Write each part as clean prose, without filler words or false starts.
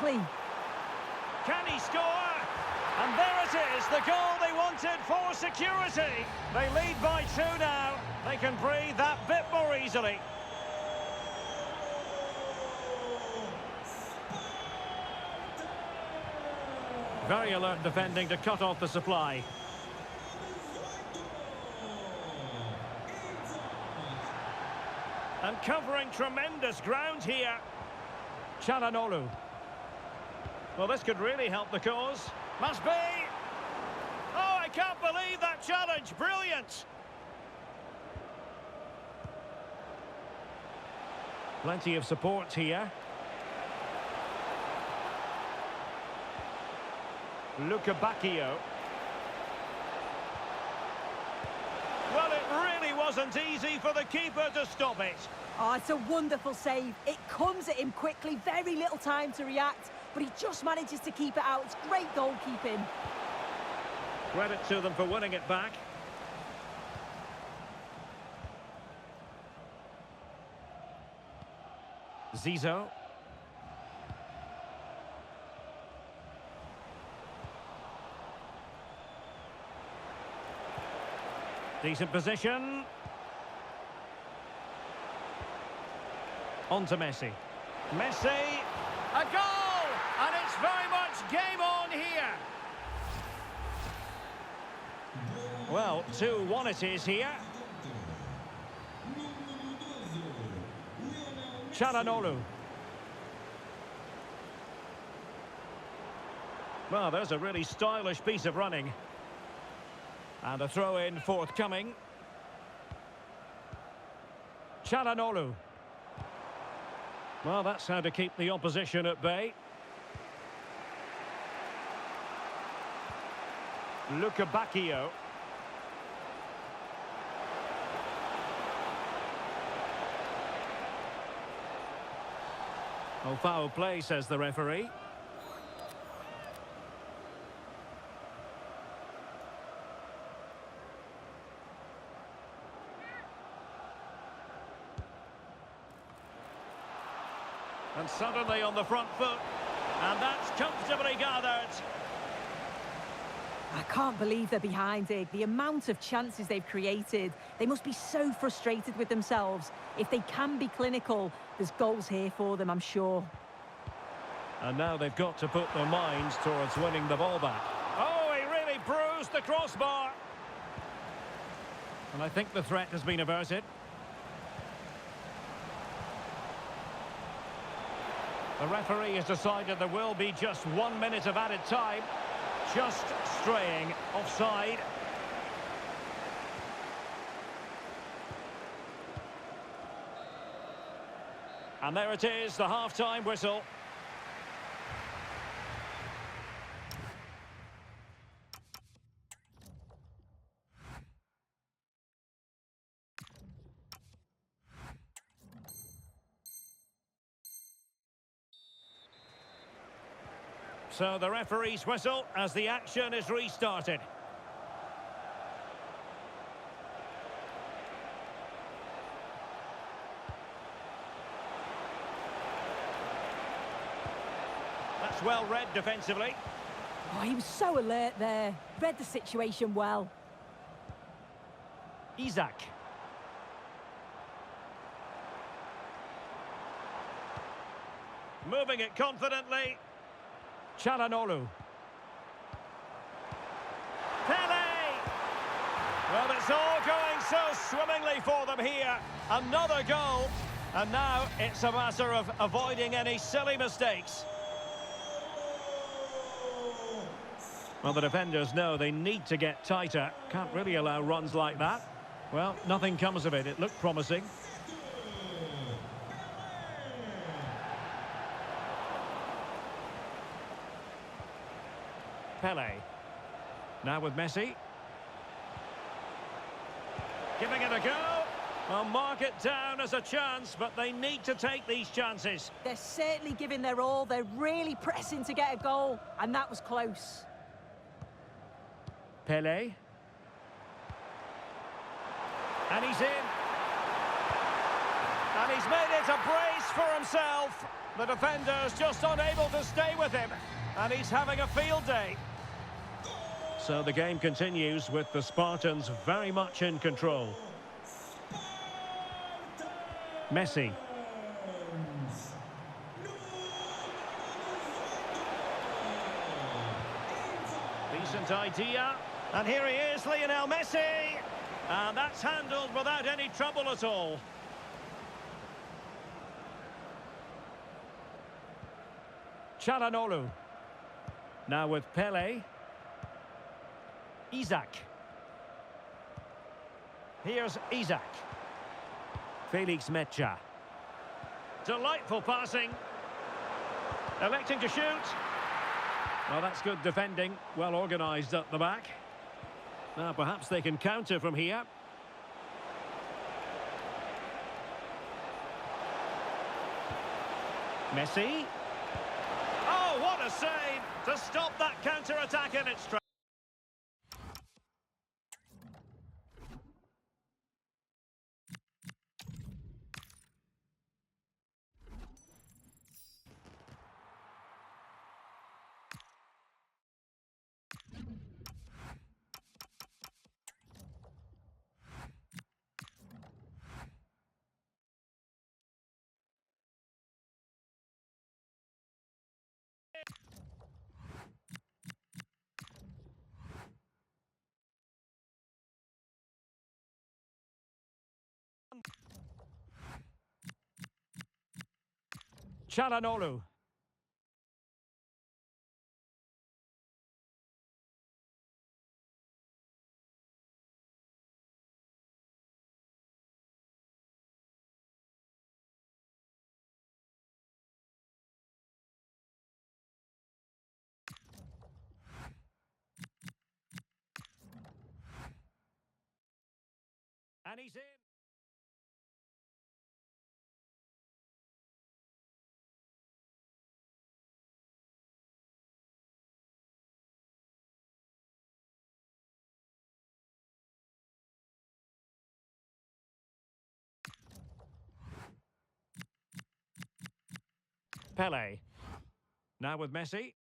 quickly. Can he score? And there it is, the goal they wanted for security. They lead by 2 now. They can breathe that bit more easily. Very alert defending to cut off the supply. And covering tremendous ground here. Çalhanoğlu. Well, this could really help the cause. Must be. Oh, I can't believe that challenge. Brilliant. Plenty of support here. Luca Bacchio. Well, it really wasn't easy for the keeper to stop it. Oh, it's a wonderful save. It comes at him quickly, very little time to react, but he just manages to keep it out. It's great goalkeeping. Credit to them for winning it back. Zizou. Decent position. On to Messi. Messi. A goal! And it's very much game on here. Well, 2-1 it is here. Çalhanoğlu. Well, there's a really stylish piece of running. And a throw-in forthcoming. Çalhanoğlu. Well, that's how to keep the opposition at bay. Luca Bacchio. Oh, foul play, says the referee. And suddenly on the front foot. And that's comfortably gathered. I can't believe they're behind it. The amount of chances they've created. They must be so frustrated with themselves. If they can be clinical, there's goals here for them, I'm sure. And now they've got to put their minds towards winning the ball back. Oh, he really bruised the crossbar. And I think the threat has been averted. The referee has decided there will be just 1 minute of added time. Just straying offside. And there it is, the half-time whistle. So the referee's whistle as the action is restarted. That's well read defensively. Oh, he was so alert there. Read the situation well. Isak. Moving it confidently. Çalhanoğlu. Pele! Well, it's all going so swimmingly for them here. Another goal. And now it's a matter of avoiding any silly mistakes. Well, the defenders know they need to get tighter. Can't really allow runs like that. Well, nothing comes of it. It looked promising. Pele. Now with Messi. Giving it a go. Well, mark it down as a chance, but they need to take these chances. They're certainly giving their all. They're really pressing to get a goal, and that was close. Pele. And he's in. And he's made it a brace for himself. The defender's just unable to stay with him, and he's having a field day. So the game continues with the Spartans very much in control. Messi. Decent idea. And here he is, Lionel Messi. And that's handled without any trouble at all. Çalhanoğlu. Now with Pele. Isak. Here's Isak. Felix Mecha. Delightful passing. Electing to shoot. Well, that's good defending. Well organised at the back. Now, perhaps they can counter from here. Messi. Oh, what a save to stop that counter-attack in its tracks. Çalhanoğlu. And he's in. Pele. Now with Messi.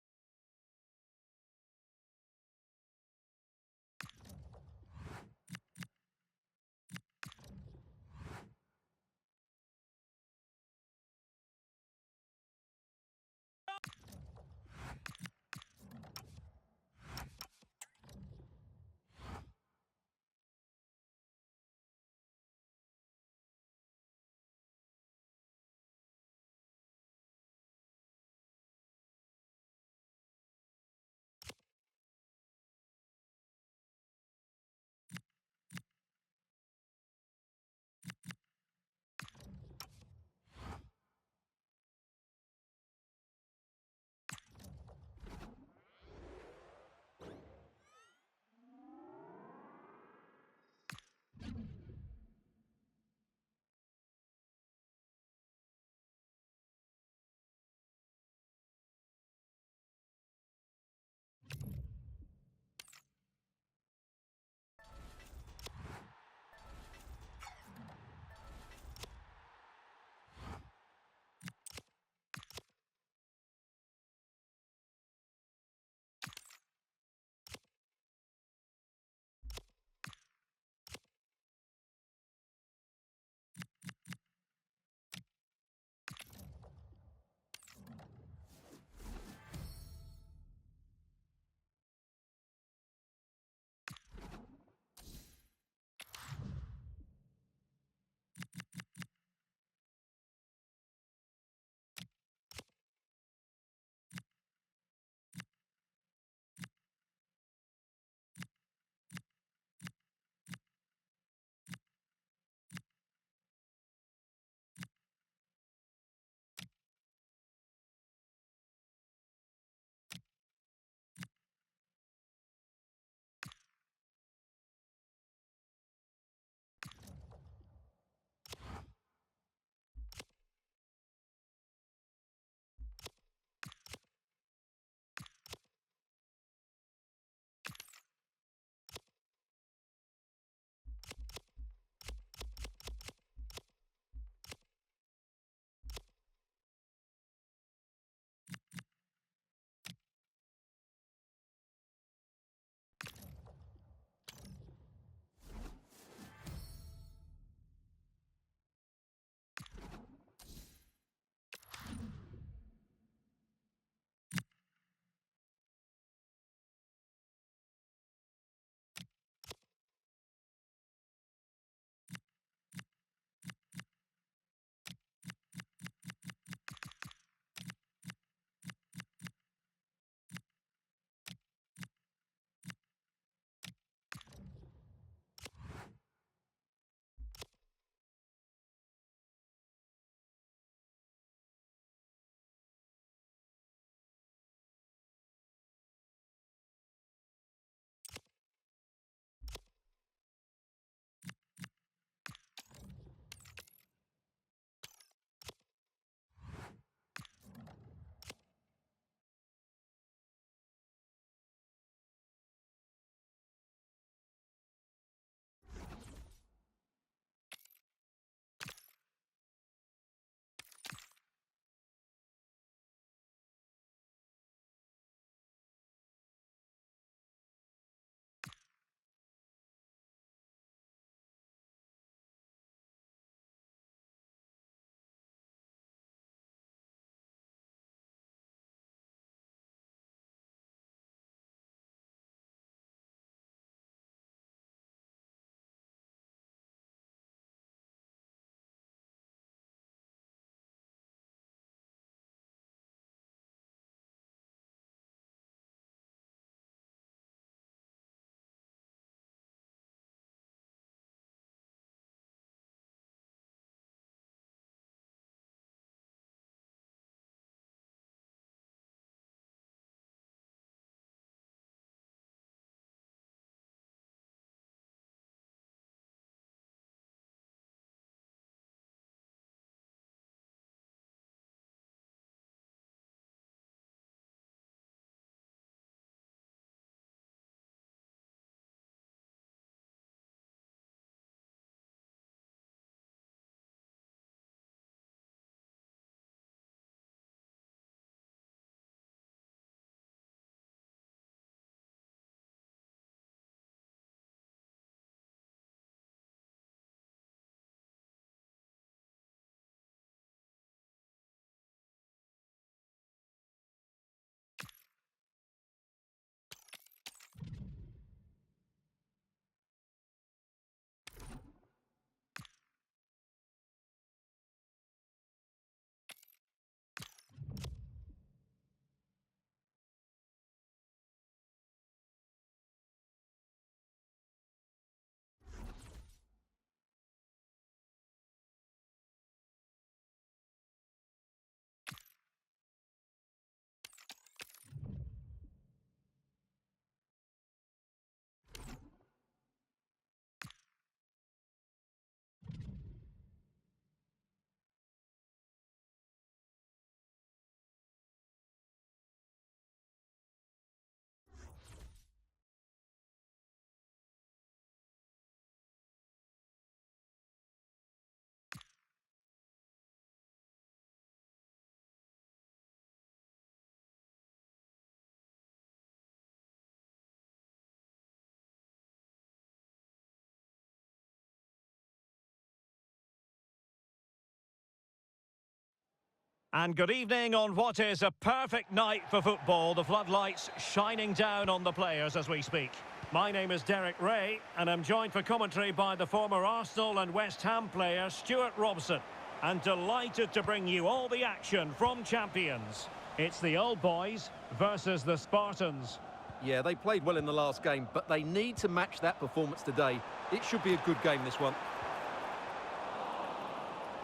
And good evening on what is a perfect night for football. The floodlights shining down on the players as we speak. My name is Derek Ray, and I'm joined for commentary by the former Arsenal and West Ham player Stuart Robson. And delighted to bring you all the action from Champions. It's the Old Boys versus the Spartans. Yeah, they played well in the last game, but they need to match that performance today. It should be a good game, this one.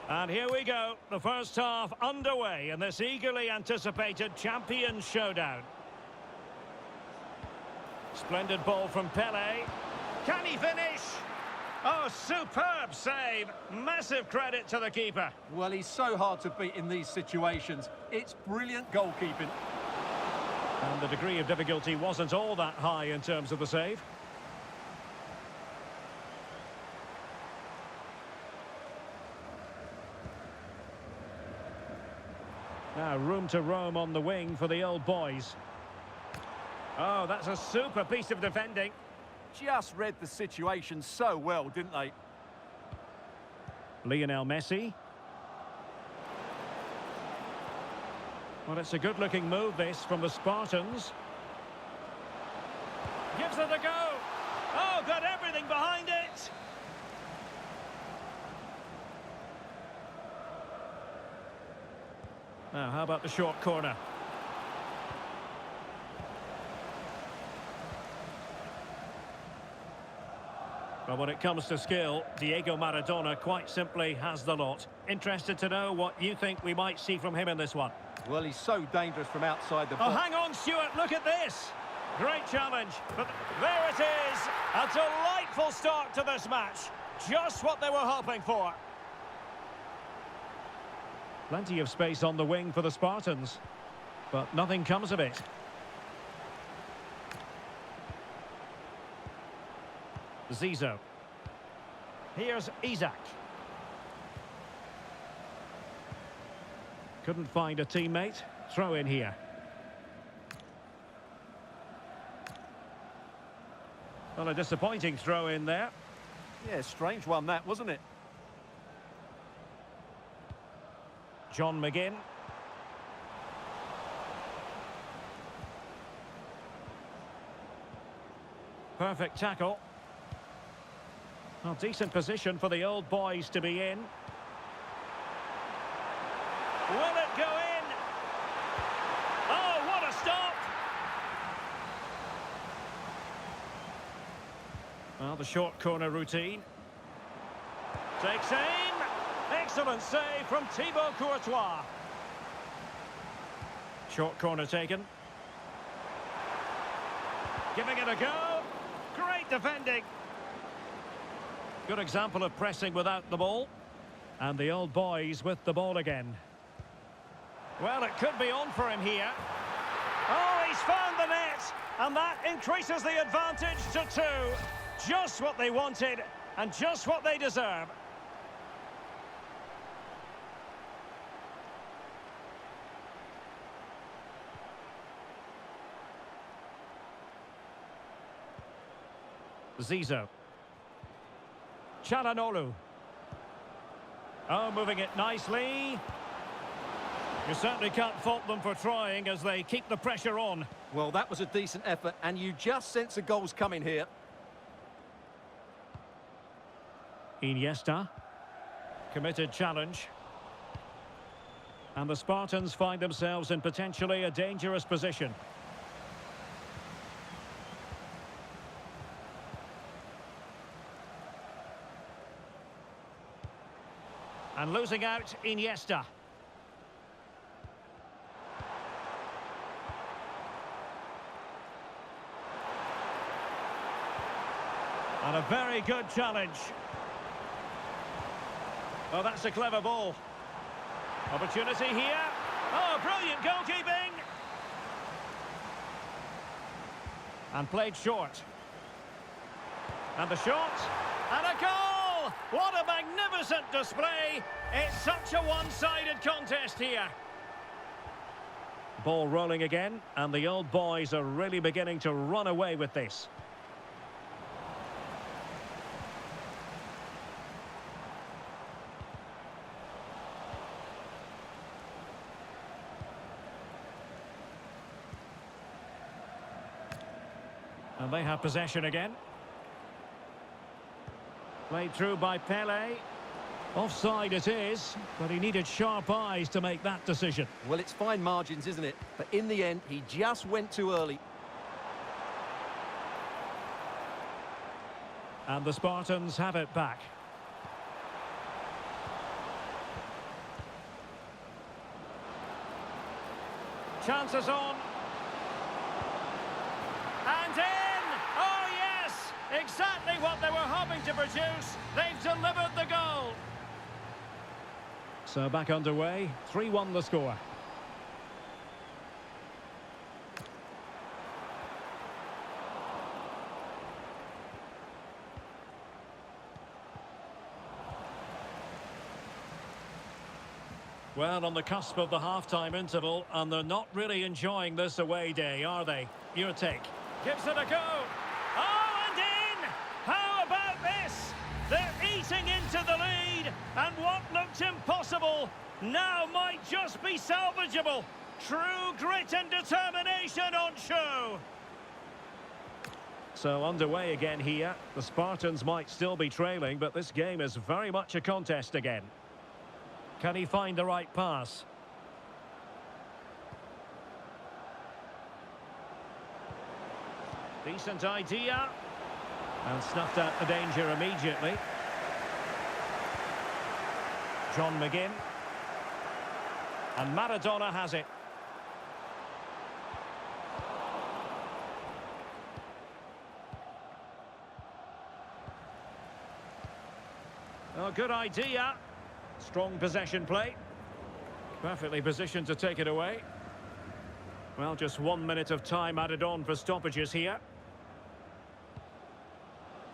And here we go, the first half underway in this eagerly anticipated Champions showdown. Splendid ball from Pele. Can he finish? Oh, superb save. Massive credit to the keeper. Well, he's so hard to beat in these situations. It's brilliant goalkeeping. And the degree of difficulty wasn't all that high in terms of the save. Now room to roam on the wing for the Old Boys. Oh, that's a super piece of defending. Just read the situation so well, didn't they? Lionel Messi. Well, it's a good-looking move, this, from the Spartans. Gives it a go. Oh, got everything behind it. Now, how about the short corner? Well, when it comes to skill, Diego Maradona quite simply has the lot. Interested to know what you think we might see from him in this one. Well, he's so dangerous from outside the box. Oh, hang on, Stuart, look at this. Great challenge, but there it is. A delightful start to this match. Just what they were hoping for. Plenty of space on the wing for the Spartans, but nothing comes of it. Zizou. Here's Isak. Couldn't find a teammate. Throw in here. Well, a disappointing throw in there. Yeah, strange one that, wasn't it? John McGinn. Perfect tackle. Well, decent position for the Old Boys to be in. Will it go in? Oh, what a stop! Well, the short corner routine. Takes aim. Excellent save from Thibaut Courtois. Short corner taken. Giving it a go. Great defending. Good example of pressing without the ball. And the Old Boys with the ball again. Well, it could be on for him here. Oh, he's found the net. And that increases the advantage to 2. Just what they wanted and just what they deserve. Zizou. Çalhanoğlu. Oh, moving it nicely. You certainly can't fault them for trying as they keep the pressure on. Well, that was a decent effort, and you just sense the goals coming here. Iniesta. Committed challenge. And the Spartans find themselves in potentially a dangerous position. And losing out, Iniesta. And a very good challenge. Oh, that's a clever ball. Opportunity here. Oh, brilliant goalkeeping. And played short. And the shot. And a goal! What a magnificent display. It's such a one-sided contest here. Ball rolling again, and the Old Boys are really beginning to run away with this. And they have possession again. Played through by Pele. Offside it is, but he needed sharp eyes to make that decision. Well, it's fine margins, isn't it? But in the end, he just went too early. And the Spartans have it back. Chances on. And in! Oh, yes! Exactly what they were hoping to produce. They've delivered the goal. So back underway. 3-1 the score. Well, on the cusp of the half-time interval, and they're not really enjoying this away day, are they? Your take. Gives it a go. Oh, and in! How about this? They're eating into the lead, and what looked impossible now might just be salvageable. True grit and determination on show. So underway again here. The Spartans might still be trailing, but this game is very much a contest again. Can he find the right pass? Decent idea. And snuffed out the danger immediately. John McGinn. And Maradona has it. Oh, good idea. Strong possession play. Perfectly positioned to take it away. Well, just 1 minute of time added on for stoppages here.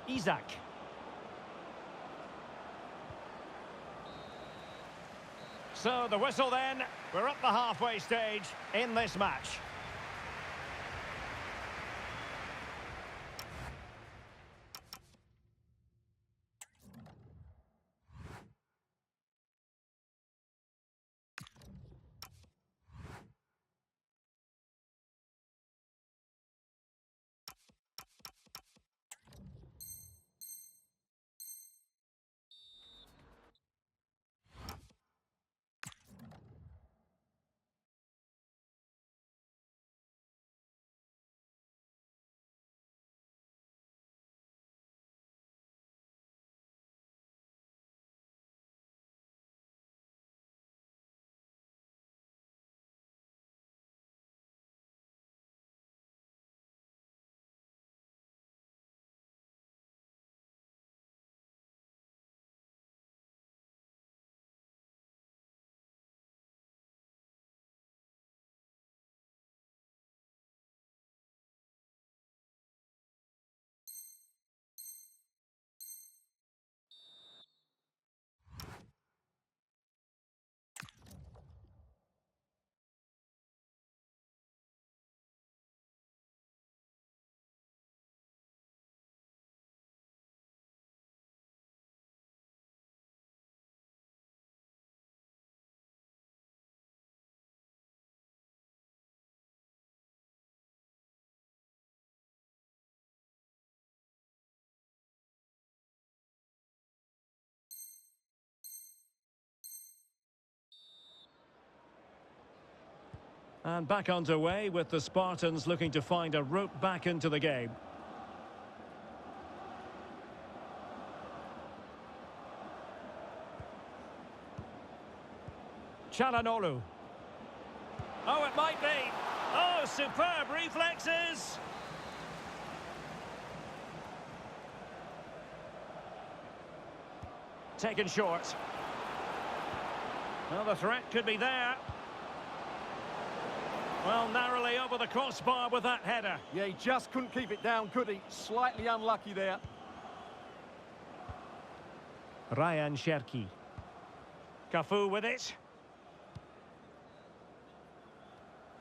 Isak. So the whistle then. We're at the halfway stage in this match. And back underway with the Spartans looking to find a route back into the game. Çalhanoğlu. Oh, it might be. Oh, superb reflexes. Taken short. Well, the threat could be there. Well, narrowly over the crossbar with that header. Yeah, he just couldn't keep it down, could he? Slightly unlucky there. Ryan Cherki. Cafu with it.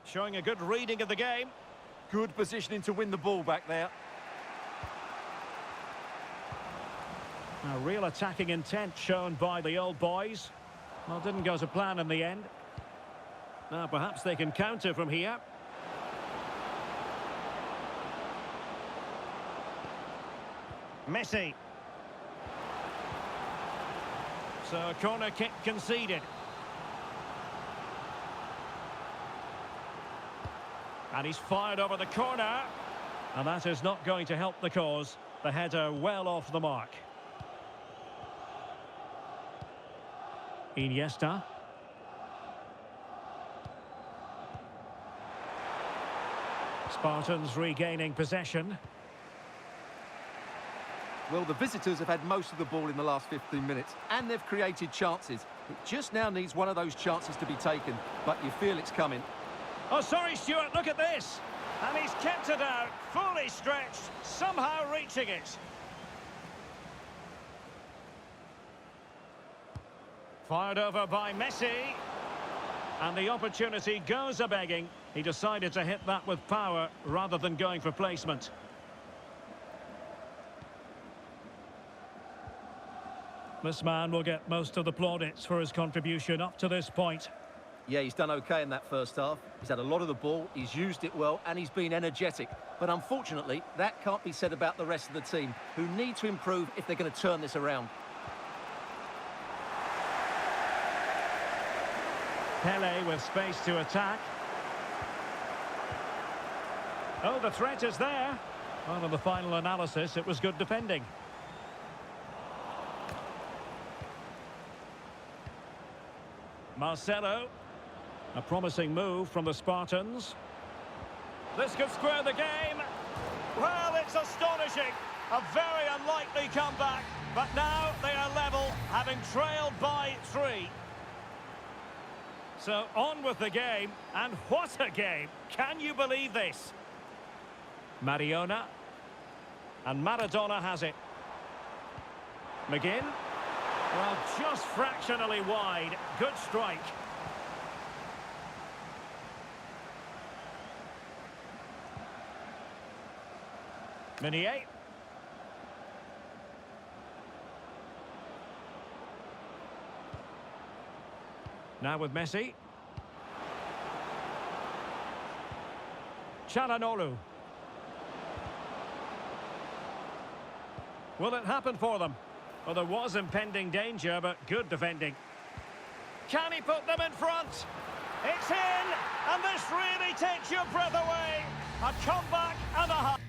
Showing a good reading of the game. Good positioning to win the ball back there. A real attacking intent shown by the old boys. Well, didn't go to plan in the end. Now, perhaps they can counter from here. Messi. So a corner kick conceded. And he's fired over the corner. And that is not going to help the cause. The header well off the mark. Iniesta. Spartans regaining possession. Well, the visitors have had most of the ball in the last 15 minutes, and they've created chances. It just now needs one of those chances to be taken, but you feel it's coming. Oh, sorry, Stuart, look at this. And he's kept it out, fully stretched, somehow reaching it. Fired over by Messi. And the opportunity goes a-begging. He decided to hit that with power rather than going for placement. This man will get most of the plaudits for his contribution up to this point. Yeah, he's done okay in that first half. He's had a lot of the ball, he's used it well, and he's been energetic. But unfortunately, that can't be said about the rest of the team, who need to improve if they're going to turn this around. Pele with space to attack. Oh, the threat is there. Well, in the final analysis, it was good defending. Marcelo. A promising move from the Spartans. This could square the game. Well, it's astonishing. A very unlikely comeback. But now they are level, having trailed by 3. So on with the game. And what a game. Can you believe this? Mariona. And Maradona has it. McGinn. Well, just fractionally wide. Good strike. Meunier. Now with Messi. Çalhanoğlu. Will it happen for them? Well, there was impending danger, but good defending. Can he put them in front? It's in, and this really takes your breath away. A comeback and a half.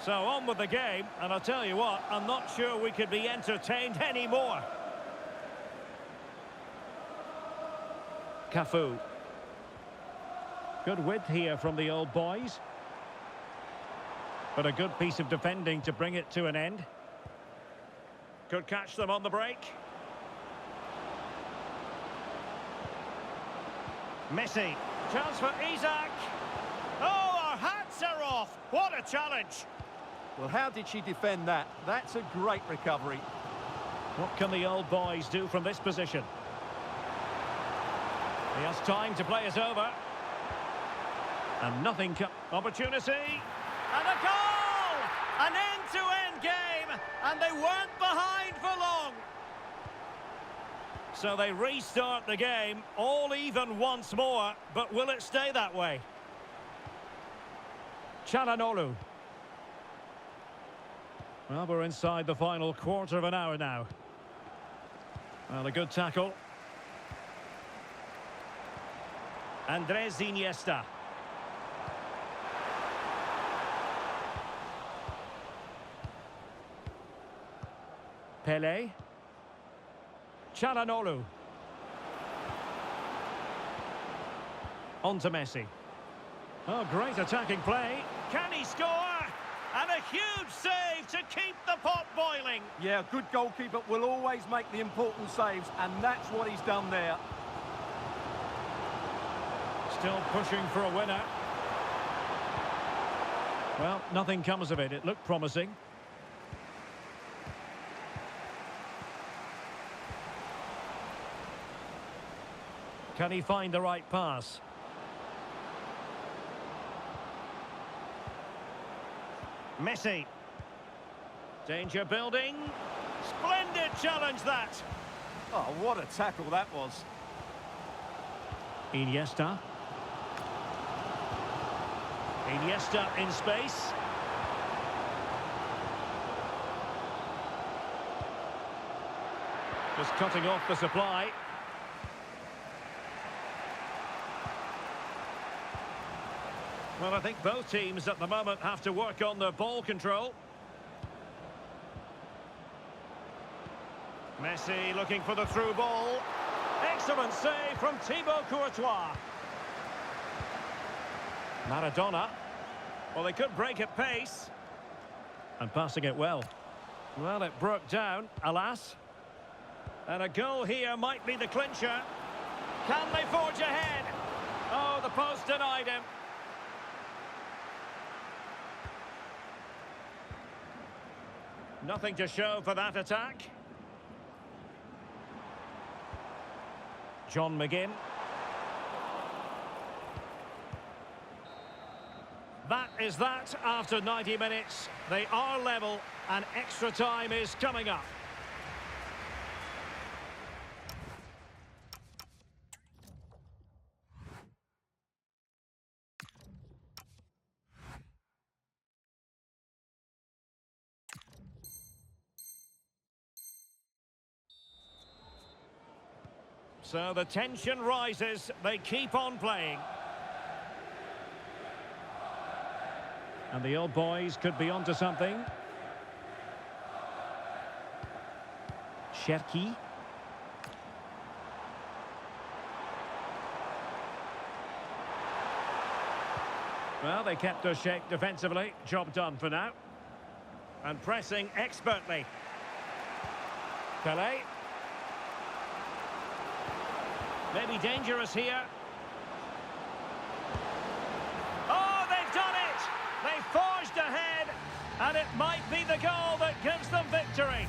So on with the game, and I'll tell you what, I'm not sure we could be entertained anymore. Cafu. Good width here from the old boys. But a good piece of defending to bring it to an end. Could catch them on the break. Messi. Chance for Isak. Oh, our hats are off. What a challenge. Well, how did she defend that? That's a great recovery. What can the old boys do from this position? He has time to play it over. And nothing... Opportunity. And a goal! An end-to-end game. And they weren't behind for long. So they restart the game, all even once more. But will it stay that way? Çalhanoğlu. Well, we're inside the final quarter of an hour now. Well, a good tackle. Andres Iniesta. Pele. Çalhanoğlu. On to Messi. Oh, great attacking play. Can he score? And a huge save to keep the pot boiling. Yeah, a good goalkeeper will always make the important saves, and that's what he's done there. Still pushing for a winner. Well, nothing comes of it. It looked promising. Can he find the right pass? Messi. Danger building. Splendid challenge that. Oh, what a tackle that was. Iniesta. Iniesta in space. Just cutting off the supply. Well, I think both teams at the moment have to work on their ball control. Messi looking for the through ball. Excellent save from Thibaut Courtois. Maradona. Well, they could break at pace. And passing it well. Well, it broke down, alas. And a goal here might be the clincher. Can they forge ahead? Oh, the post denied him. Nothing to show for that attack. John McGinn. That is that after 90 minutes. They are level and extra time is coming up. So the tension rises. They keep on playing. And the old boys could be onto something. Cherki. Well, they kept their shape defensively. Job done for now. And pressing expertly. Pelé. Maybe dangerous here. Oh, they've done it! They forged ahead, and it might be the goal that gives them victory.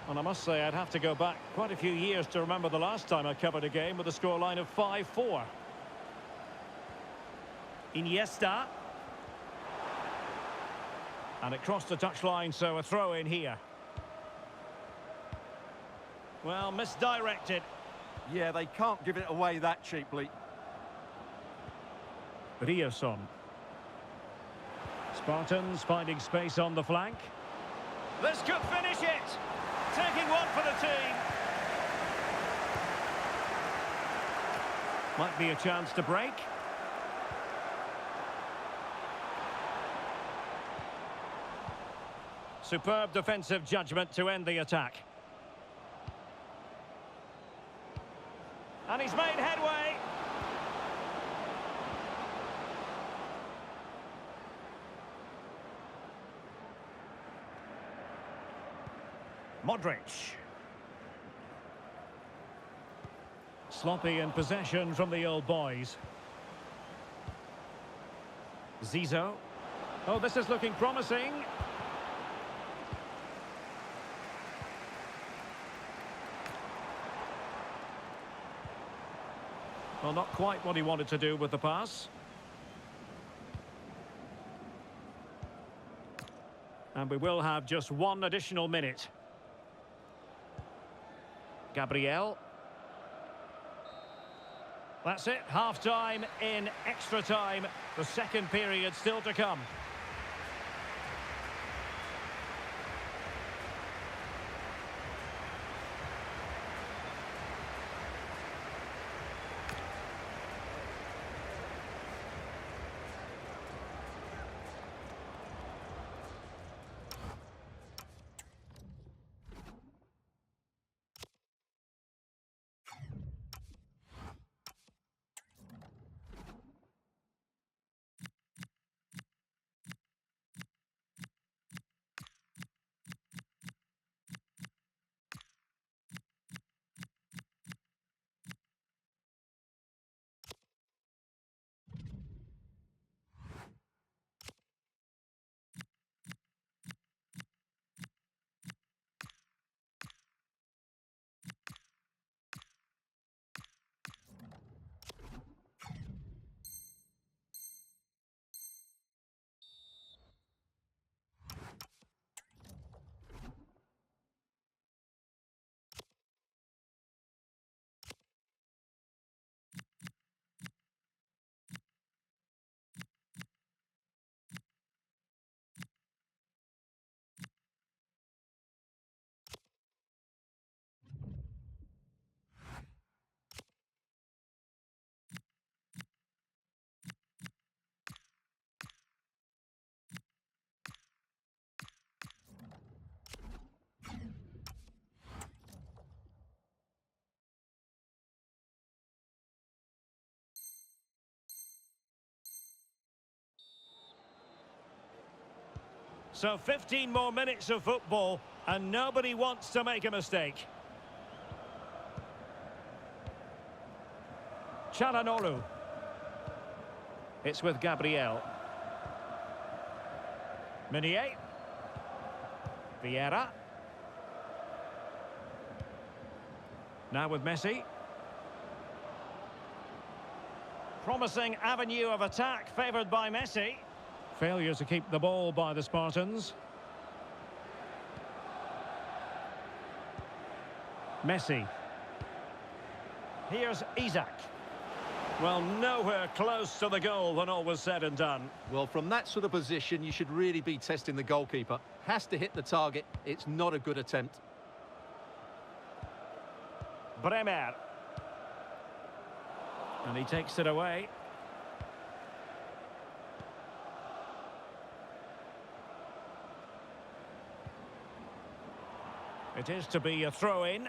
And I must say, I'd have to go back quite a few years to remember the last time I covered a game with a scoreline of 5-4. Iniesta. And it crossed the touchline, so a throw in here. Well, misdirected. Yeah, they can't give it away that cheaply. Rioson. Spartans finding space on the flank. This could finish it. Taking one for the team. Might be a chance to break. Superb defensive judgment to end the attack. And he's made headway. Modric. Sloppy in possession from the old boys. Zizou. Oh, this is looking promising. Well, not quite what he wanted to do with the pass. And we will have just one additional minute. Gabriel. That's it, half-time in extra time. The second period still to come. So 15 more minutes of football, and nobody wants to make a mistake. Çalhanoğlu. It's with Gabriel. Meunier. Vieira. Now with Messi. Promising avenue of attack favoured by Messi. Failure to keep the ball by the Spartans. Messi. Here's Isak. Well, nowhere close to the goal when all was said and done. Well, from that sort of position, you should really be testing the goalkeeper. Has to hit the target. It's not a good attempt. Bremer. And he takes it away. It is to be a throw-in.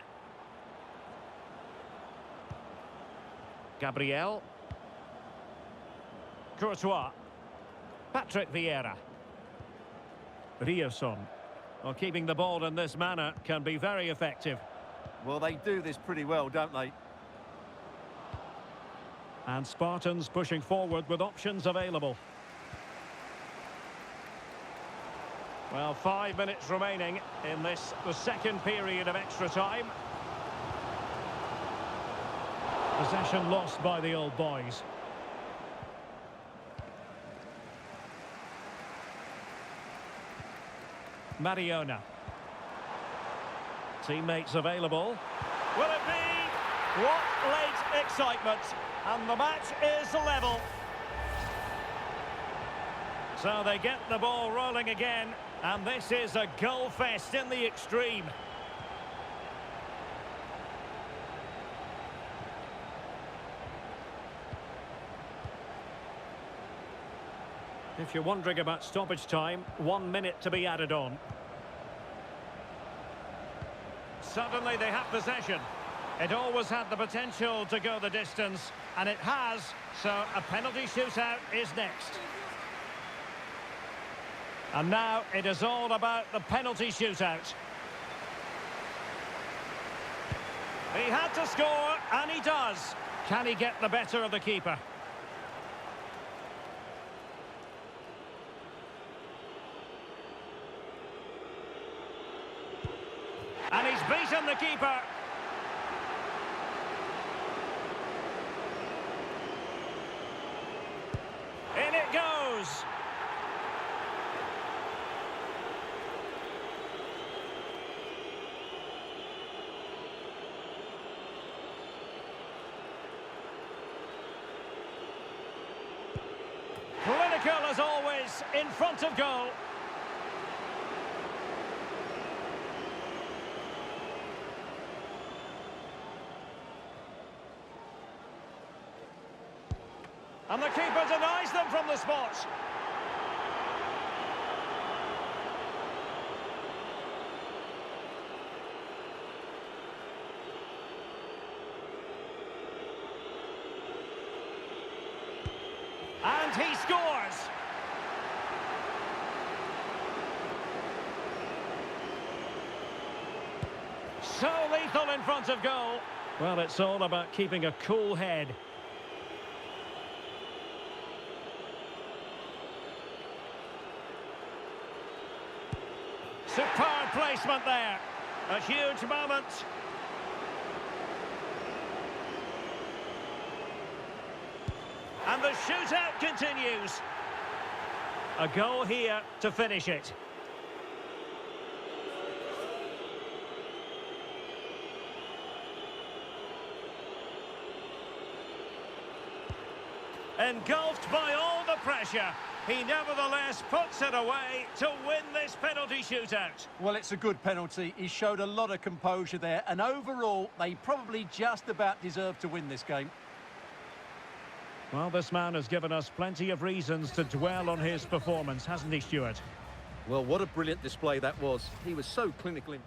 Gabriel. Courtois. Patrick Vieira. Ryerson. Well, keeping the ball in this manner can be very effective. Well, they do this pretty well, don't they? And Spartans pushing forward with options available. Well, 5 minutes remaining in this, the second period of extra time. Possession lost by the old boys. Mariona. Teammates available. Will it be? What late excitement. And the match is level. So they get the ball rolling again. And this is a goal fest in the extreme. If you're wondering about stoppage time, 1 minute to be added on. Suddenly they have possession. It always had the potential to go the distance, and it has, so a penalty shootout is next. And now it is all about the penalty shootout. He had to score, and he does. Can he get the better of the keeper? And he's beaten the keeper. In it goes. Clinical as always, in front of goal. And the keeper denies them from the spot. And he scores. So lethal in front of goal. Well, it's all about keeping a cool head. Superb placement there. A huge moment. And the shootout continues. A goal here to finish it. Engulfed by all the pressure, he nevertheless puts it away to win this penalty shootout. Well, it's a good penalty. He showed a lot of composure there, and overall, they probably just about deserve to win this game. Well, this man has given us plenty of reasons to dwell on his performance, hasn't he, Stuart? Well, what a brilliant display that was. He was so clinical in...